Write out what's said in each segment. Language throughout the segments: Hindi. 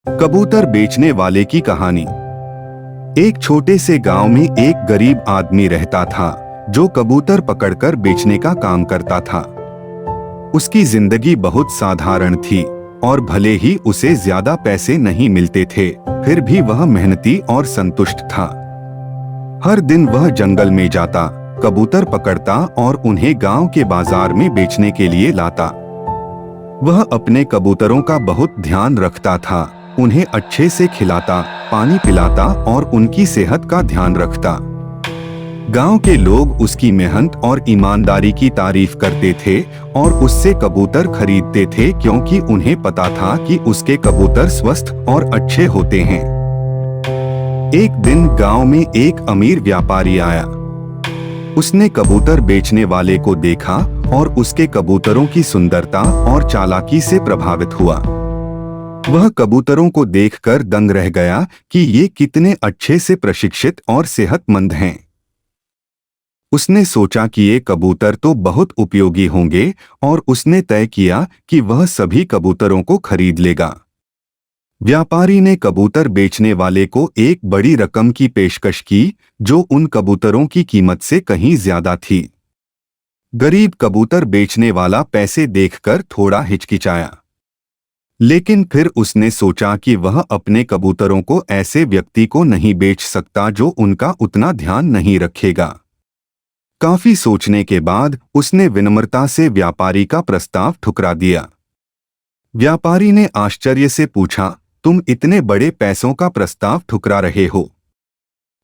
कबूतर बेचने वाले की कहानी। एक छोटे से गांव में एक गरीब आदमी रहता था जो कबूतर पकड़कर बेचने का काम करता था। उसकी जिंदगी बहुत साधारण थी और भले ही उसे ज्यादा पैसे नहीं मिलते थे, फिर भी वह मेहनती और संतुष्ट था। हर दिन वह जंगल में जाता, कबूतर पकड़ता और उन्हें गांव के बाजार में बेचने के लिए लाता। वह अपने कबूतरों का बहुत ध्यान रखता था, उन्हें अच्छे से खिलाता, पानी पिलाता और उनकी सेहत का ध्यान रखता। गांव के लोग उसकी मेहनत और ईमानदारी की तारीफ करते थे और उससे कबूतर खरीदते थे क्योंकि उन्हें पता था कि उसके कबूतर स्वस्थ और अच्छे होते हैं। एक दिन गांव में एक अमीर व्यापारी आया। उसने कबूतर बेचने वाले को देखा और उसके कबूतरों की सुंदरता और चालाकी से प्रभावित हुआ। वह कबूतरों को देखकर दंग रह गया कि ये कितने अच्छे से प्रशिक्षित और सेहतमंद हैं। उसने सोचा कि ये कबूतर तो बहुत उपयोगी होंगे और उसने तय किया कि वह सभी कबूतरों को खरीद लेगा। व्यापारी ने कबूतर बेचने वाले को एक बड़ी रकम की पेशकश की, जो उन कबूतरों की कीमत से कहीं ज्यादा थी। गरीब कबूतर बेचने वाला पैसे देखकर थोड़ा हिचकिचाया, लेकिन फिर उसने सोचा कि वह अपने कबूतरों को ऐसे व्यक्ति को नहीं बेच सकता जो उनका उतना ध्यान नहीं रखेगा। काफी सोचने के बाद उसने विनम्रता से व्यापारी का प्रस्ताव ठुकरा दिया। व्यापारी ने आश्चर्य से पूछा, तुम इतने बड़े पैसों का प्रस्ताव ठुकरा रहे हो?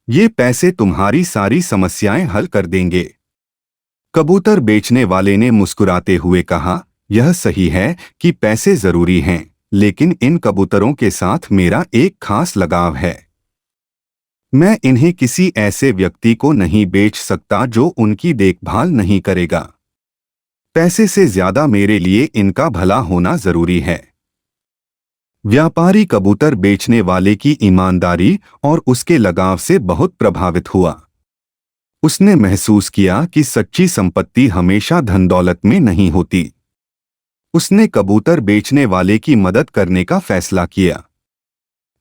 ये पैसे तुम्हारी सारी समस्याएं हल कर देंगे। कबूतर बेचने वाले ने मुस्कुराते हुए कहा, यह सही है कि पैसे जरूरी हैं, लेकिन इन कबूतरों के साथ मेरा एक खास लगाव है। मैं इन्हें किसी ऐसे व्यक्ति को नहीं बेच सकता जो उनकी देखभाल नहीं करेगा। पैसे से ज्यादा मेरे लिए इनका भला होना जरूरी है। व्यापारी कबूतर बेचने वाले की ईमानदारी और उसके लगाव से बहुत प्रभावित हुआ। उसने महसूस किया कि सच्ची संपत्ति हमेशा धन दौलत में नहीं होती। उसने कबूतर बेचने वाले की मदद करने का फैसला किया।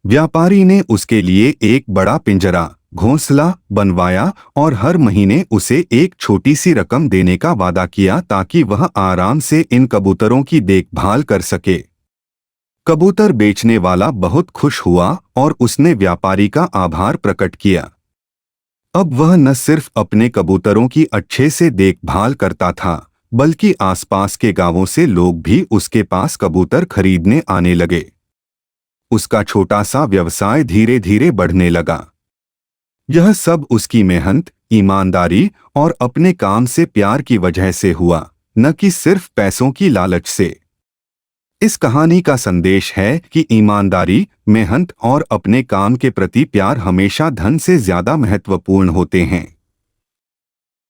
व्यापारी ने उसके लिए एक बड़ा पिंजरा, घोंसला बनवाया और हर महीने उसे एक छोटी सी रकम देने का वादा किया ताकि वह आराम से इन कबूतरों की देखभाल कर सके। कबूतर बेचने वाला बहुत खुश हुआ और उसने व्यापारी का आभार प्रकट किया। अब वह न सिर्फ अपने कबूतरों की अच्छे से देखभाल करता था, बल्कि आसपास के गांवों से लोग भी उसके पास कबूतर खरीदने आने लगे। उसका छोटा सा व्यवसाय धीरे धीरे बढ़ने लगा। यह सब उसकी मेहनत, ईमानदारी और अपने काम से प्यार की वजह से हुआ, न कि सिर्फ पैसों की लालच से। इस कहानी का संदेश है कि ईमानदारी, मेहनत और अपने काम के प्रति प्यार हमेशा धन से ज्यादा महत्वपूर्ण होते हैं।